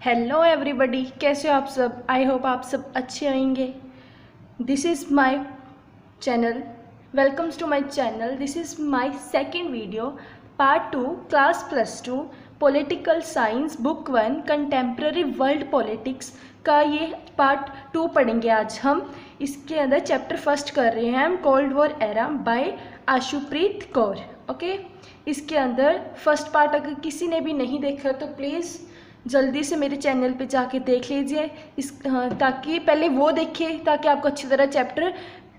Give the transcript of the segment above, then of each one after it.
Hello everybody, कैसे हो आप सब। आई होप आप सब अच्छे होंगे। This is my channel, welcomes to my channel. This is my second video, part 2, class +2 political science, book 1 contemporary world politics का ये पार्ट 2 पढ़ेंगे आज हम। इसके अंदर चैप्टर फर्स्ट कर रहे हैं हम, cold war era by Ashupreet Kaur. Okay, इसके अंदर फर्स्ट पार्ट अगर किसी ने भी नहीं देखा तो प्लीज़ जल्दी से मेरे चैनल पे जाके देख लीजिए ताकि पहले वो देखिए ताकि आपको अच्छी तरह चैप्टर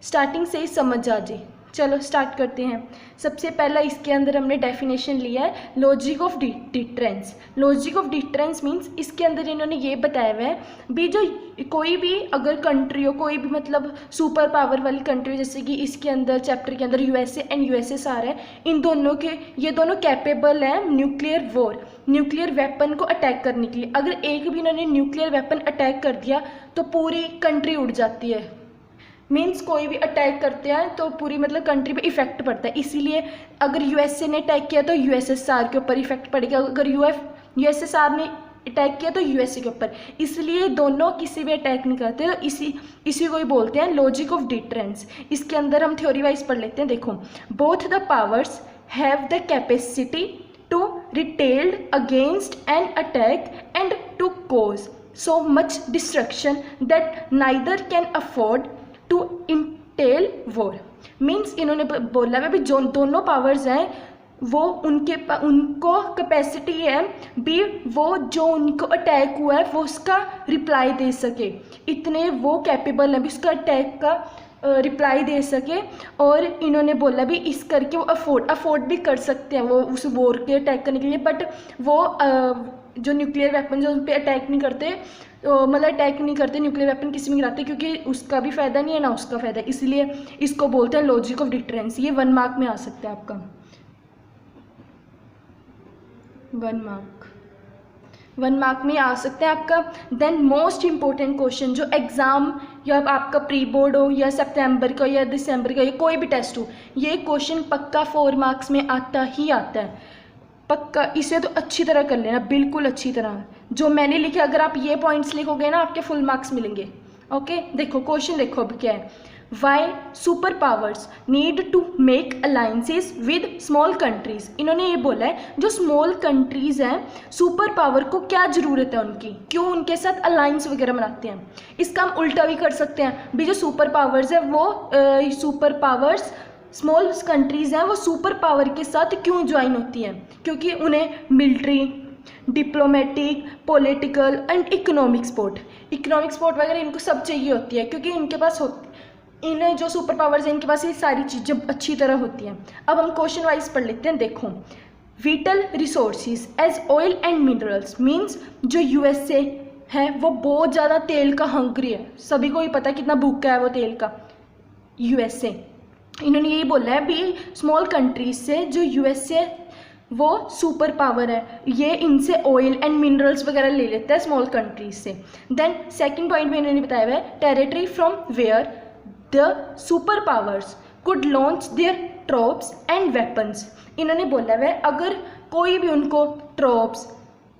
स्टार्टिंग से ही समझ आ जाए। चलो स्टार्ट करते हैं। सबसे पहला इसके अंदर हमने डेफिनेशन लिया है logic of deterrence. Logic of deterrence means इसके अंदर इन्होंने ये बताया हुआ है भी जो कोई भी अगर कंट्री हो, कोई भी मतलब सुपर पावर वाली कंट्री हो, जैसे कि इसके अंदर चैप्टर के अंदर यूएसए एंड यूएसएसआर है, इन दोनों के ये दोनों कैपेबल हैं न्यूक्लियर वॉर, न्यूक्लियर वेपन को अटैक करने के लिए। अगर एक भी इन्होंने न्यूक्लियर वेपन अटैक कर दिया तो पूरी कंट्री उड़ जाती है। मीन्स कोई भी अटैक करते हैं तो पूरी मतलब कंट्री पे इफेक्ट पड़ता है। इसीलिए अगर यूएसए ने अटैक किया तो यूएसएसआर के ऊपर इफेक्ट पड़ेगा, अगर यूएसएसआर ने अटैक किया तो यूएसए के ऊपर। इसलिए दोनों किसी भी अटैक नहीं करते, तो इसी को ही बोलते हैं लॉजिक ऑफ डिटरेंस। इसके अंदर हम थ्योरी वाइज पढ़ लेते हैं। देखो, both the powers have the capacity to retaliate against an attack and to cause so much destruction that neither can afford to enter war. Means इन्होंने बोला है भी जो दोनों पावर्स हैं वो उनको कैपेसिटी है भी वो जो उनको अटैक हुआ है वो उसका रिप्लाई दे सके, इतने वो कैपेबल है भी उसका अटैक का रिप्लाई दे सके। और इन्होंने बोला भी इस करके वो अफोर्ड भी कर सकते हैं वो उस वॉर के अटैक करने के लिए, बट वो जो न्यूक्लियर वेपन जो उन पर अटैक नहीं करते, मतलब अटैक नहीं करते, न्यूक्लियर वेपन किसी में गिराते क्योंकि उसका भी फ़ायदा नहीं है ना उसका फ़ायदा है। इसलिए इसको बोलते हैं लॉजिक ऑफ डिटरेंस। ये 1 मार्क में आ सकता है आपका, 1 मार्क में आ सकता है आपका। देन मोस्ट इंपॉर्टेंट क्वेश्चन जो एग्ज़ाम या आपका प्री बोर्ड हो या सितंबर का या दिसंबर का या कोई भी टेस्ट हो, ये क्वेश्चन पक्का 4 मार्क्स में आता ही आता है, पक्का। इसे तो अच्छी तरह कर लेना, बिल्कुल अच्छी तरह। जो मैंने लिखे अगर आप ये पॉइंट्स लिखोगे ना आपके फुल मार्क्स मिलेंगे। ओके, देखो क्वेश्चन देखो अब क्या है। Why super powers need to make alliances with small countries. इन्होंने ये बोला है जो स्मॉल कंट्रीज हैं सुपर पावर को क्या ज़रूरत है उनकी, क्यों उनके साथ अलायंस वगैरह बनाते हैं। इसका हम उल्टा भी कर सकते हैं भी जो सुपर पावर्स है वो सुपर पावर्स स्मॉल कंट्रीज़ हैं वो सुपर पावर के साथ क्यों ज्वाइन होती हैं, क्योंकि उन्हें military, diplomatic, political and economic support वगैरह इनको सब चाहिए होती है, क्योंकि इनके पास इन जो सुपर पावर्स हैं इनके पास ये सारी चीज़ें अच्छी तरह होती हैं। अब हम क्वेश्चन वाइज पढ़ लेते हैं। देखो, vital resources as oil and minerals. Means जो यूएसए है वो बहुत ज़्यादा तेल का हंग्री है, सभी को ही पता है कितना भूखा है वो तेल का यूएसए। इन्होंने यही बोला है भी स्मॉल कंट्रीज से जो यूएसए वो सुपर पावर है, ये इनसे ऑयल एंड मिनरल्स वगैरह ले लेता है स्मॉल कंट्रीज से। देन सेकंड पॉइंट में इन्होंने बताया हुआ है territory from where the super powers could launch their troops and weapons. इन्होंने बोला हुआ है अगर कोई भी उनको ट्रॉप्स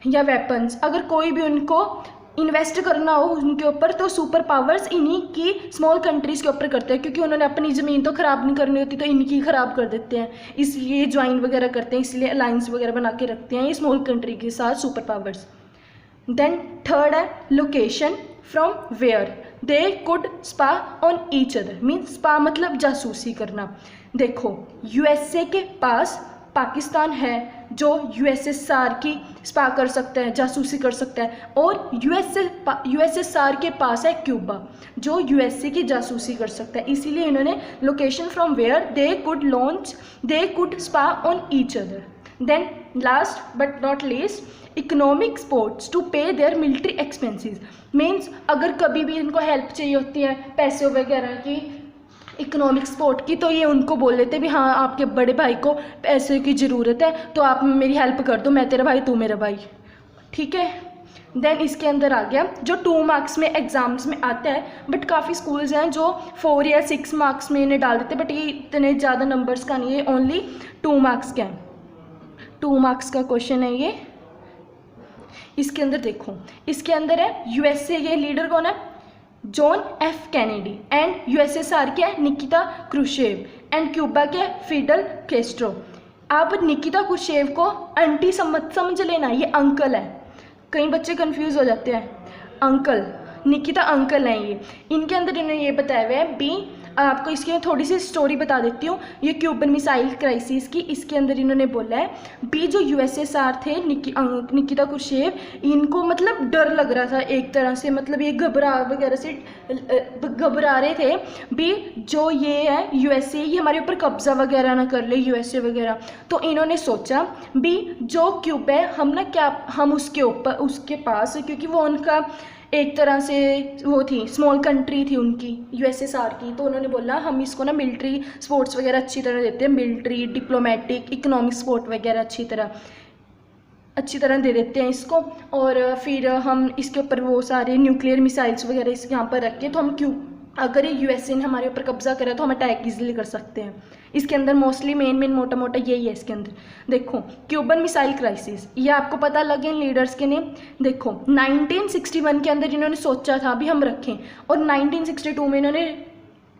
या वेपन्स, अगर कोई भी उनको इन्वेस्ट करना हो उनके ऊपर तो सुपर पावर्स इन्हीं की स्मॉल कंट्रीज़ के ऊपर करते हैं, क्योंकि उन्होंने अपनी ज़मीन तो ख़राब नहीं करनी होती तो इनकी ख़राब कर देते हैं, इसलिए ज्वाइन वगैरह करते हैं, इसलिए अलायंस वगैरह बना के रखते हैं ये स्मॉल कंट्री के साथ सुपर पावर्स। देन थर्ड है location from where they could spy on each other. Means spy मतलब जासूसी करना। देखो, यूएसए के पास पाकिस्तान है जो यूएसएसआर की स्पा कर सकता है, जासूसी कर सकता है, और यूएसएसआर के पास है क्यूबा जो यूएसए की जासूसी कर सकता है। इसीलिए इन्होंने location from where they could spy on each other. Then last but not least economic supports to pay their military expenses. Means अगर कभी भी इनको हेल्प चाहिए होती है पैसे वगैरह की, इकोनॉमिक सपोर्ट की, तो ये उनको बोल लेते भी हाँ आपके बड़े भाई को पैसे की ज़रूरत है तो आप मेरी हेल्प कर दो, मैं तेरा भाई तू मेरा भाई, ठीक है। देन इसके अंदर आ गया जो 2 मार्क्स में एग्जाम्स में आता है, बट काफ़ी स्कूल्स हैं जो 4 या 6 मार्क्स में इन्हें डाल देते, बट ये इतने ज़्यादा नंबर्स का नहीं है, ओनली 2 मार्क्स का है, 2 मार्क्स का क्वेश्चन है ये। इसके अंदर देखो, इसके अंदर है यूएसए, ये लीडर कौन है, John F Kennedy, and USSR के है निकिता क्रुश्चेव, एंड क्यूबा के फिडल कैस्ट्रो। आप निकिता क्रुश्चेव को आंटी समझ लेना, ये अंकल है, कई बच्चे कंफ्यूज हो जाते हैं, अंकल, निकिता अंकल हैं ये। इनके अंदर इन्होंने ये बताया हुआ है बी, आपको इसकी थोड़ी सी स्टोरी बता देती हूँ, ये क्यूबन मिसाइल क्राइसिस की। इसके अंदर इन्होंने बोला है बी, जो यूएसएसआर थे निकिता क्रुश्चेव, इनको मतलब डर लग रहा था एक तरह से, मतलब ये घबरा रहे थे बी, जो ये है यूएसए, ये हमारे ऊपर कब्जा वगैरह ना कर ले, यूएसए वगैरह। तो इन्होंने सोचा बी, जो क्यूब है हम ना क्या हम उसके पास, क्योंकि वो उनका एक तरह से वो थी, स्मॉल कंट्री थी उनकी, यूएसएसआर की, तो उन्होंने बोला हम इसको ना मिलिट्री स्पोर्ट्स वगैरह अच्छी तरह देते हैं, मिलिट्री, डिप्लोमेटिक, इकोनॉमिक सपोर्ट वगैरह अच्छी तरह दे देते हैं इसको, और फिर हम इसके ऊपर वो सारे न्यूक्लियर मिसाइल्स वगैरह इस यहाँ पर रख के, तो हम क्यों, अगर ये यूएसए ने हमारे ऊपर कब्जा करा तो हम अटैक इजीली कर सकते हैं। इसके अंदर मोस्टली मेन मोटा मोटा यही है इसके अंदर। देखो क्यूबन मिसाइल क्राइसिस, ये आपको पता लगे इन लीडर्स के नेम। देखो 1961 के अंदर इन्होंने सोचा था भी हम रखें, और 1962 में इन्होंने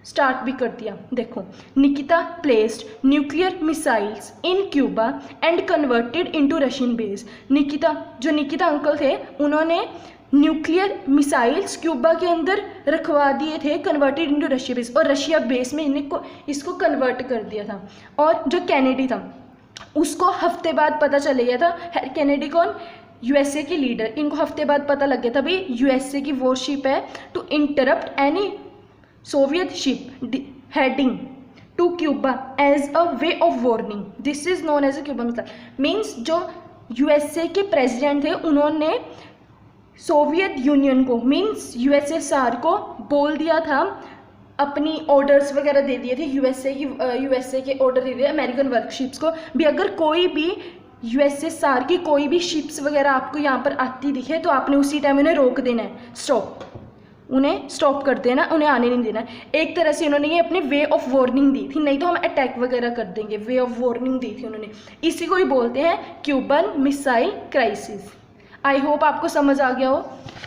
स्टार्ट भी कर दिया। देखो, Nikita placed nuclear missiles in Cuba and converted into Russian base. Nikita uncle थे, उन्होंने न्यूक्लियर मिसाइल्स क्यूबा के अंदर रखवा दिए थे, कन्वर्टेड इनटू रशिया बेस, और रशिया बेस में इसको कन्वर्ट कर दिया था। और जो कैनेडी था उसको हफ्ते बाद पता चल गया था, कैनेडी कौन, यूएसए के लीडर, इनको हफ्ते बाद पता लग गया था भाई यूएसए की वॉरशिप है to interrupt any Soviet ship heading to Cuba as a way of warning. This is known as a Cuba missile. Means जो यूएसए के प्रेसिडेंट थे उन्होंने सोवियत यूनियन को, मीन्स यूएसएसआर को बोल दिया था, अपनी ऑर्डर्स वगैरह दे दिए थे, यूएसए के ऑर्डर दे दिए अमेरिकन वर्कशिप्स को भी, अगर कोई भी यूएसएसआर की कोई भी शिप्स वगैरह आपको यहाँ पर आती दिखे तो आपने उसी टाइम उन्हें रोक देना है, उन्हें स्टॉप कर देना, उन्हें आने नहीं देना। एक तरह से उन्होंने ये अपने वे ऑफ वार्निंग दी थी, नहीं तो हम अटैक वगैरह कर देंगे, वे ऑफ वार्निंग दी थी उन्होंने। इसी को ही बोलते हैं Cuban missile crisis. I hope आपको समझ आ गया हो।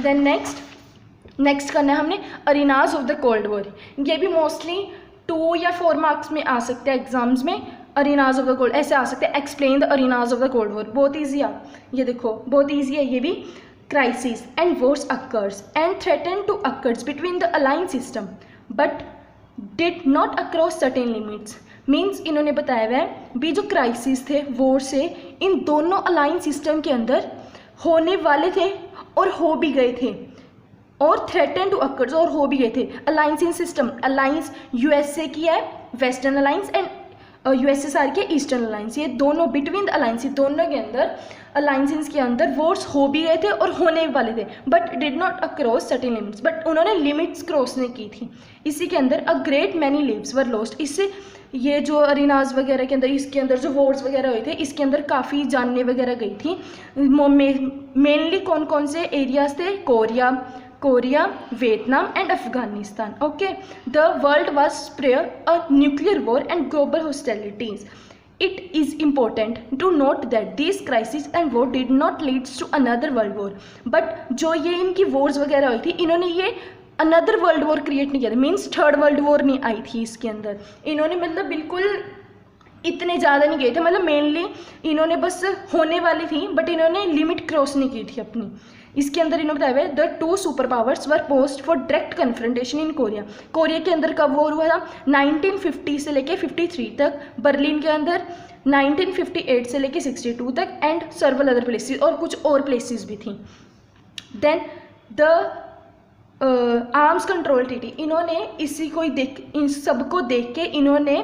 देन नेक्स्ट करना है हमने arenas of the cold war. ये भी मोस्टली 2 या 4 मार्क्स में आ सकते हैं एग्जाम्स में। अरीनाज ऑफ द कोल्ड ऐसे आ सकते हैं, explain the arenas of the cold war, बहुत ईजी है ये, देखो बहुत ईजी है ये भी। Crisis and wars occurs and threaten to occurs between the alliance system but did not across certain limits. Means इन्होंने बताया हुआ है भी जो क्राइसिस थे वॉर से इन दोनों अलायंस सिस्टम के अंदर होने वाले थे और हो भी गए थे, और थ्रेटन टू अकर्स और हो भी गए थे। अलायंस इन सिस्टम, अलायंस यूएसए की है वेस्टर्न अलायंस एंड यूएसएसआर के ईस्टर्न अलायंस, ये दोनों बिटवीन द अलायंस, दोनों के अंदर अलायंसेस के अंदर वॉर्स हो भी गए थे और होने वाले थे, but did not across certain limits, but उन्होंने लिमिट्स क्रॉस नहीं की थी। इसी के अंदर a great many lives were lost. इससे ये जो अरीनाज वगैरह के अंदर, इसके अंदर जो वॉर्स वगैरह हुए थे, इसके अंदर काफ़ी जानने वगैरह गई थी। मेनली कौन कौन से एरियाज थे, Korea, Vietnam and Afghanistan. Okay, the world was sprayer a nuclear war and global hostilities. It is important to note that these crises and war did not lead to another world war. But जो ये इनकी wars वगैरह हुई थी, इन्होंने ये another world war create नहीं किया था, मीन्स थर्ड वर्ल्ड वॉर नहीं आई थी इसके अंदर। इन्होंने मतलब बिल्कुल इतने ज़्यादा नहीं गए थे, मतलब मेनली इन्होंने बस होने वाली थी, बट इन्होंने लिमिट क्रॉस नहीं की थी अपनी। इसके अंदर इन्होंने बताया हुआ the 2 super powers were post for direct confrontation in Korea. Korea के अंदर कब वॉर हुआ था, 1950 से लेके 53 तक, बर्लिन के अंदर 1958 से लेके 62 तक, एंड सर्वल अदर प्लेसेस, और कुछ और प्लेसेस भी थी। Then the arms control treaty, इन्होंने इसी को ही इन सबको देख के इन्होंने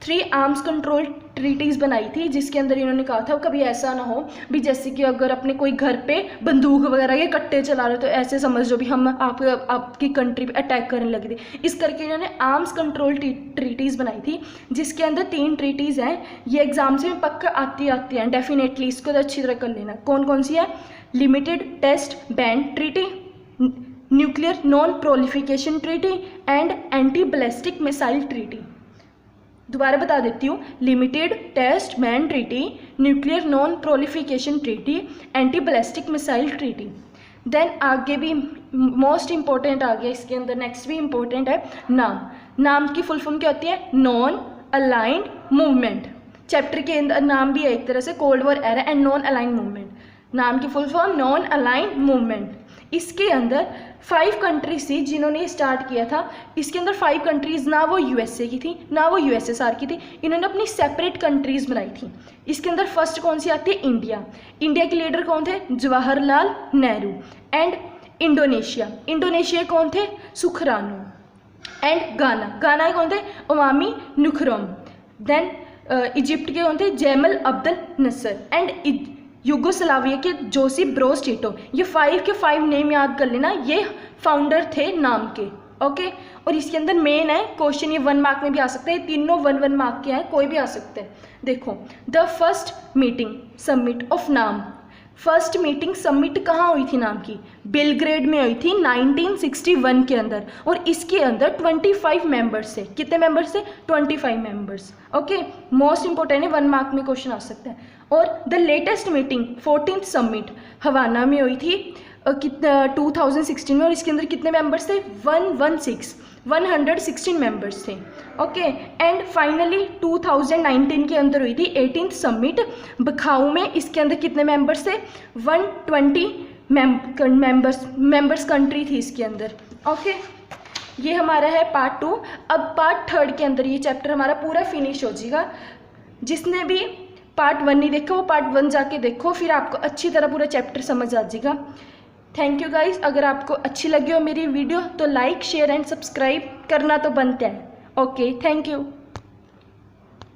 3 आर्म्स कंट्रोल ट्रीटीज़ बनाई थी, जिसके अंदर इन्होंने कहा था कभी ऐसा ना हो भी जैसे कि अगर अपने कोई घर पे बंदूक वगैरह के कट्टे चला रहे तो ऐसे समझ लो भी हम आपकी कंट्री पे अटैक करने लगे थे। इस करके इन्होंने आर्म्स कंट्रोल ट्रीटीज़ बनाई थी, जिसके अंदर 3 ट्रीटीज़ हैं। ये एग्जाम से पक्का आती हैं डेफिनेटली, इसको तो अच्छी तरह कर लेना। कौन कौन सी है, limited test ban treaty, nuclear non proliferation treaty and anti ballistic missile treaty. दोबारा बता देती हूँ, limited test ban treaty, nuclear non proliferation treaty, anti ballistic missile treaty. Then आगे भी मोस्ट इम्पोर्टेंट आ गया इसके अंदर, नेक्स्ट भी इम्पोर्टेंट है नाम। नाम की फुल फॉर्म क्या होती है? Non aligned movement. चैप्टर के अंदर नाम भी है एक तरह से, cold war era and non aligned movement. नाम की full form non aligned movement. इसके अंदर 5 कंट्रीज थी जिन्होंने ये स्टार्ट किया था। इसके अंदर 5 कंट्रीज़ ना वो यूएसए की थी ना वो यूएसएसआर की थी, इन्होंने अपनी सेपरेट कंट्रीज़ बनाई थी। इसके अंदर फर्स्ट कौन सी आती है? इंडिया। इंडिया के लीडर कौन थे? Jawaharlal Nehru. And Indonesia, Indonesia कौन थे? सुखरानो। एंड गाना, गाना कौन थे? अवामी नुखरोम। देन इजिप्ट के कौन थे? जैमल अब्दुल नसर। एंड यूगोस्लाविया के जोसिफ ब्रोज टिटो। ये 5 के 5 नेम याद कर लेना, ये फाउंडर थे नाम के। ओके, और इसके अंदर मेन है क्वेश्चन, ये 1 मार्क में भी आ सकते हैं, तीनों 1 मार्क के हैं, कोई भी आ सकते हैं। देखो, the first meeting submit of नाम। फर्स्ट मीटिंग सबमिट कहाँ हुई थी नाम की? बेलग्रेड में हुई थी 1961 के अंदर, और इसके अंदर 25 मेंबर्स थे। कितने मेंबर्स थे? 25 मेंबर्स। ओके, मोस्ट इंपॉर्टेंट है, 1 मार्क में क्वेश्चन आ सकता है। और the latest meeting 14th summit Havana में हुई थी कितना 2016 में, और इसके अंदर कितने मेंबर्स थे? 116 मेंबर्स थे। ओके, एंड फाइनली 2019 के अंदर हुई थी 18th समिट बखाऊ में। इसके अंदर कितने मेंबर्स थे? 120 मेंबर्स कंट्री थी इसके अंदर। ओके, ये हमारा है पार्ट 2। अब पार्ट 3 के अंदर ये चैप्टर हमारा पूरा फिनिश हो जाएगा। जिसने भी पार्ट 1 नहीं देखा वो पार्ट 1 जाके देखो, फिर आपको अच्छी तरह पूरा चैप्टर समझ आ जाएगा। Thank you guys. अगर आपको अच्छी लगी हो मेरी वीडियो तो लाइक शेयर एंड सब्सक्राइब करना तो बनता है। Okay, thank you.